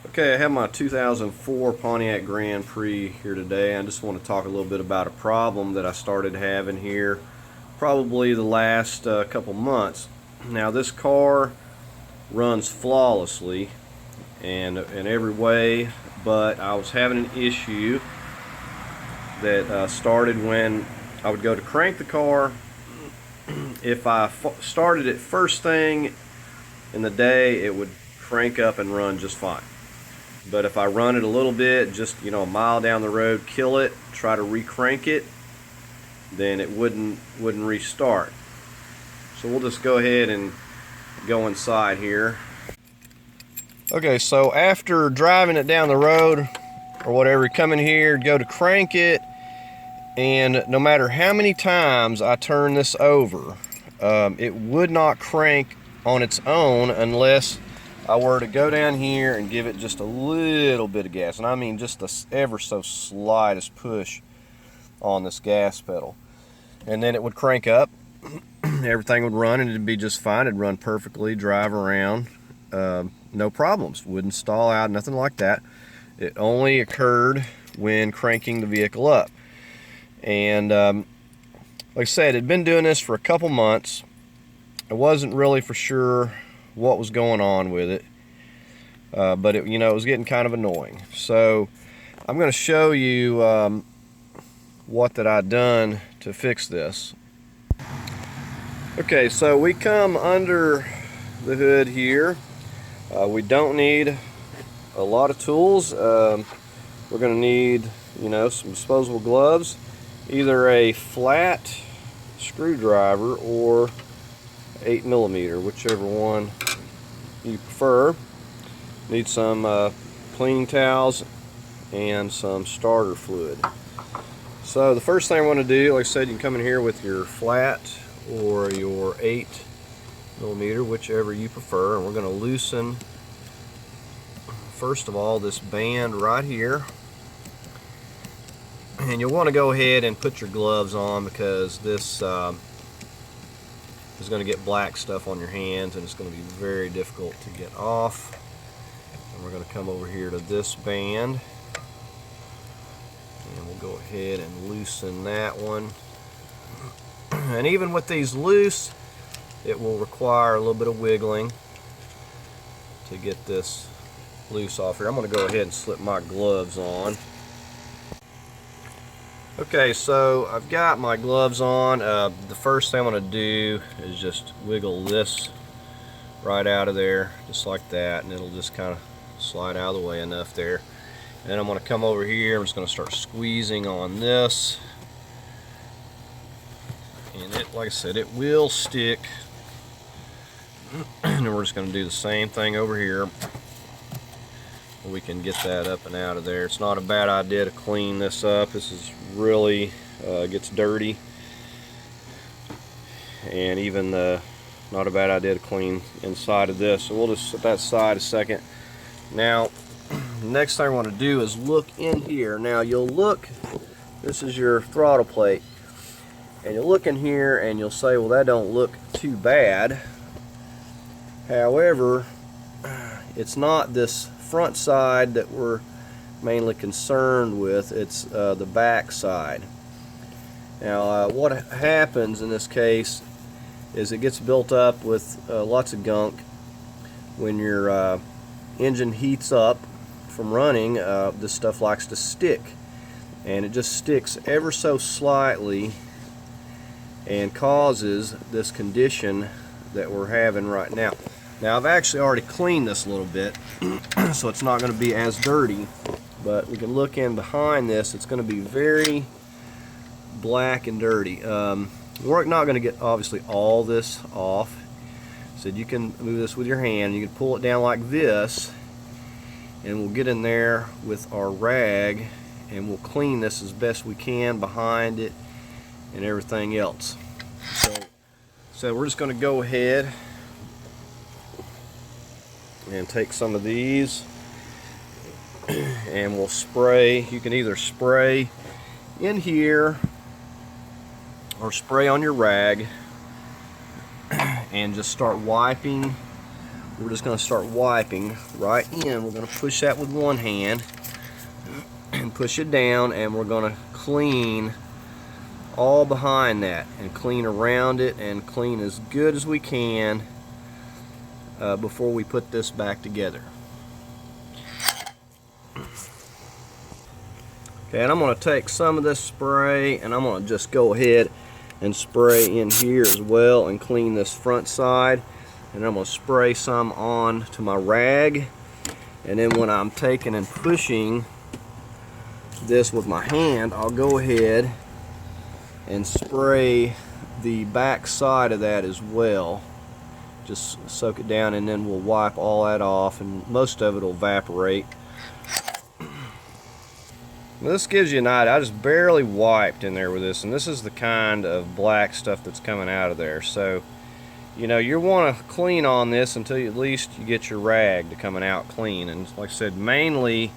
Okay, I have my 2004 Pontiac Grand Prix here today. I just want to talk a little bit about a problem that I started having here probably the last couple months. Now this car runs flawlessly and in every way, but I was having an issue that started when I would go to crank the car. If I started it first thing in the day, it would crank up and run just fine. But if I run it a little bit, just a mile down the road, kill it, try to re-crank it, then it wouldn't restart. So we'll just go ahead and go inside here. Okay, so after driving it down the road or whatever, you come in here, go to crank it, and no matter how many times I turn this over, it would not crank on its own unless I were to go down here and give it just a little bit of gas, and I mean just the ever so slightest push on this gas pedal, and then it would crank up. Everything would run and it'd be just fine. It'd run perfectly, drive around, no problems, wouldn't stall out, nothing like that. It only occurred when cranking the vehicle up. And like I said, I'd been doing this for a couple months. I wasn't really for sure what was going on with it, but it was getting kind of annoying. So I'm going to show you what that I'd done to fix this. Okay, so we come under the hood here. We don't need a lot of tools. We're going to need some disposable gloves, either a flat screwdriver or 8mm, whichever one you prefer. Need some cleaning towels and some starter fluid. So the first thing I want to do, like I said, you can come in here with your flat or your 8mm, whichever you prefer, and we're going to loosen, first of all, this band right here. And you'll want to go ahead and put your gloves on, because this is going to get black stuff on your hands and it's going to be very difficult to get off. And we're going to come over here to this band and we'll go ahead and loosen that one. And even with these loose, it will require a little bit of wiggling to get this loose off here. I'm going to go ahead and slip my gloves on. Okay, so I've got my gloves on. The first thing I'm going to do is just wiggle this right out of there, just like that, and it'll just kind of slide out of the way enough there. And then I'm going to come over here. I'm just going to start squeezing on this, and it, like I said, it will stick. And then we're just going to do the same thing over here. We can get that up and out of there. It's not a bad idea to clean this up. This is really gets dirty, and even not a bad idea to clean inside of this. So we'll just set that aside a second. Now next thing I want to do is look in here. Now you'll look, this is your throttle plate, and you'll look in here and you'll say, well, that don't look too bad. However, it's not this front side that we're mainly concerned with, it's the back side. Now what happens in this case is it gets built up with lots of gunk. When your engine heats up from running, this stuff likes to stick, and it just sticks ever so slightly and causes this condition that we're having right now. Now I've actually already cleaned this a little bit, so it's not going to be as dirty, but we can look in behind this. It's going to be very black and dirty. We're not going to get obviously all this off, so you can move this with your hand. You can pull it down like this, and we'll get in there with our rag and we'll clean this as best we can behind it and everything else. So we're just going to go ahead and take some of these and we'll spray. You can either spray in here or spray on your rag and just start wiping we're just going to start wiping right in. We're going to push that with one hand and push it down, and we're going to clean all behind that and clean around it and clean as good as we can before we put this back together. Okay, and I'm going to take some of this spray and I'm going to just go ahead and spray in here as well and clean this front side. And I'm going to spray some on to my rag, and then when I'm taking and pushing this with my hand, I'll go ahead and spray the back side of that as well. Just soak it down, and then we'll wipe all that off, and most of it will evaporate. Well, this gives you an idea. I just barely wiped in there with this, and this is the kind of black stuff that's coming out of there. So, you know, you want to clean on this until at least you get your rag to coming out clean. And like I said, mainly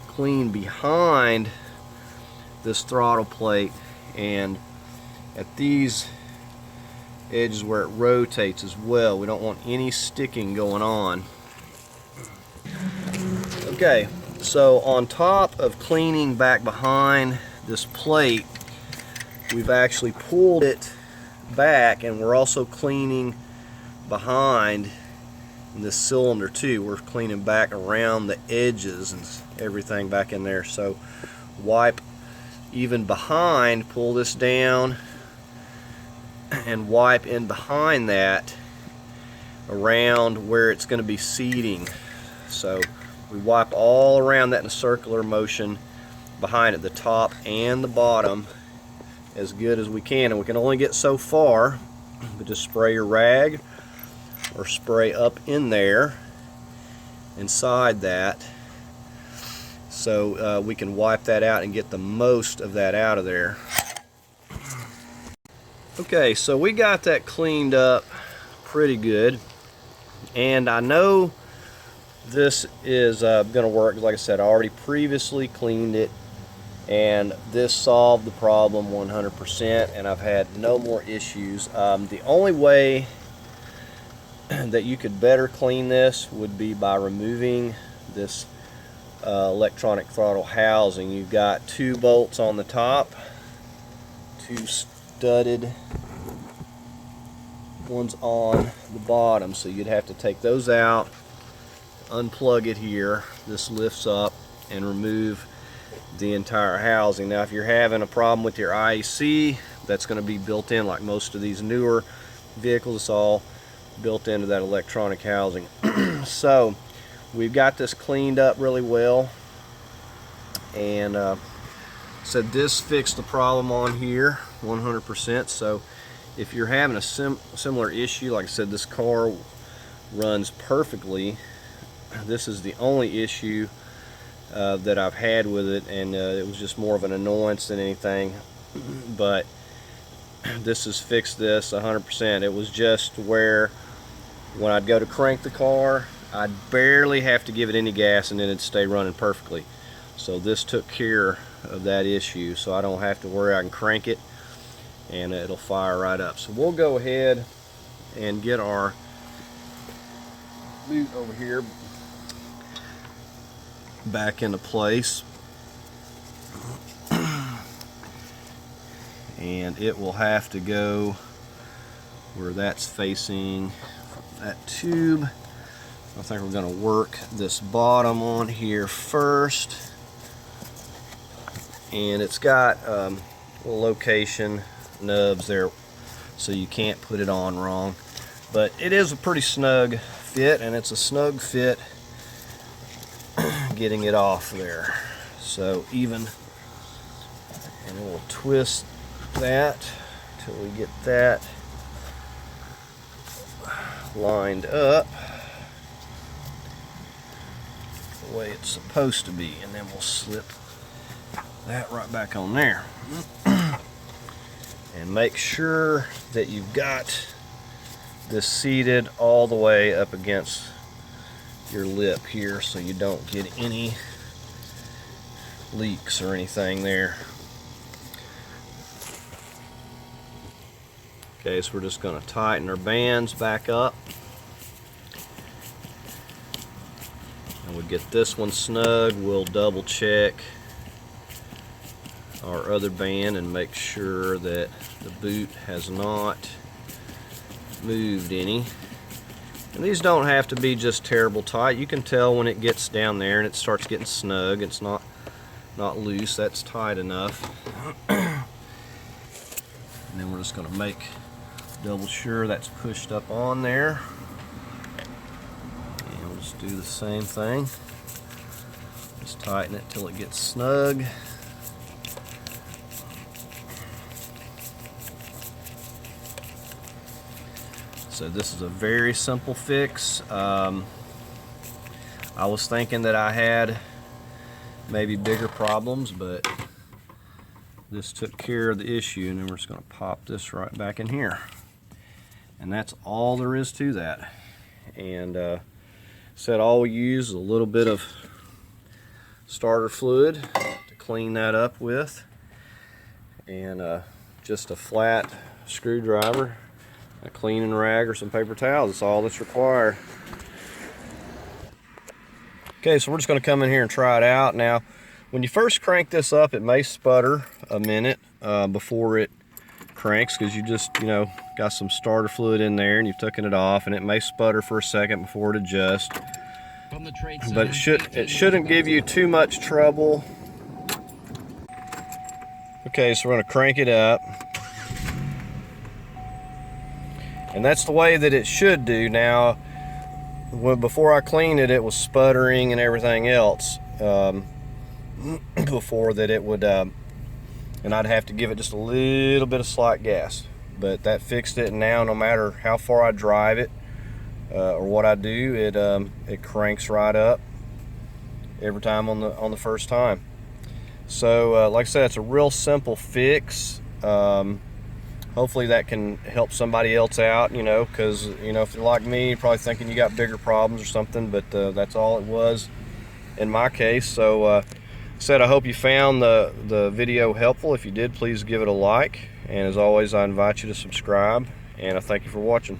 clean behind this throttle plate and at these edges where it rotates as well. We don't want any sticking going on. Okay, so on top of cleaning back behind this plate, we've actually pulled it back, and we're also cleaning behind this cylinder too. We're cleaning back around the edges and everything back in there. So wipe even behind, pull this down and wipe in behind that around where it's going to be seating. So we wipe all around that in a circular motion behind it, the top and the bottom, as good as we can. And we can only get so far, but just spray your rag or spray up in there inside that, so we can wipe that out and get the most of that out of there. Okay, so we got that cleaned up pretty good, and I know this is going to work. Like I said, I already previously cleaned it, and this solved the problem 100%, and I've had no more issues. The only way that you could better clean this would be by removing this electronic throttle housing. You've got 2 bolts on the top, 2 studded ones on the bottom, so you'd have to take those out, unplug it here. This lifts up and remove the entire housing. Now if you're having a problem with your IEC, that's going to be built in. Like most of these newer vehicles, it's all built into that electronic housing. So we've got this cleaned up really well, and so this fixed the problem on here 100%. So if you're having a similar issue, like I said, this car runs perfectly. This is the only issue that I've had with it, and it was just more of an annoyance than anything. But this has fixed this 100%. It was just where when I'd go to crank the car, I'd barely have to give it any gas and then it'd stay running perfectly. So this took care of that issue, so I don't have to worry. I can crank it and it'll fire right up. So we'll go ahead and get our boot over here back into place, and it will have to go where that's facing that tube. I think we're going to work this bottom on here first, and it's got little location nubs there so you can't put it on wrong, but it is a pretty snug fit, and it's a snug fit getting it off there. So even, and we'll twist that till we get that lined up the way it's supposed to be, and then we'll slip that right back on there. And make sure that you've got this seated all the way up against your lip here so you don't get any leaks or anything there. Okay, so we're just going to tighten our bands back up, And we get this one snug, we'll double check our other band and make sure that the boot has not moved any. And these don't have to be just terrible tight. You can tell when it gets down there and it starts getting snug, it's not loose, that's tight enough. And then we're just going to make double sure that's pushed up on there. And we'll just do the same thing. Just tighten it till it gets snug. So this is a very simple fix. I was thinking that I had maybe bigger problems, but this took care of the issue, and then we're just going to pop this right back in here. And that's all there is to that. And said all we use is a little bit of starter fluid to clean that up with, and just a flat screwdriver, a cleaning rag, or some paper towels. That's all that's required. Okay, so we're just going to come in here and try it out. Now, when you first crank this up, it may sputter a minute before it cranks, because you just, got some starter fluid in there and you've taken it off, and it may sputter for a second before it adjusts. But it shouldn't give you too much trouble. Okay, so we're going to crank it up. And that's the way that it should do. Now, before I cleaned it, it was sputtering and everything else. Before that it would, and I'd have to give it just a little bit of slight gas. But that fixed it, and now no matter how far I drive it or what I do, it cranks right up every time on the first time. So like I said, it's a real simple fix. Hopefully that can help somebody else out, because if you're like me, you're probably thinking you got bigger problems or something, but that's all it was in my case. So I hope you found the video helpful. If you did, please give it a like, and as always, I invite you to subscribe, and I thank you for watching.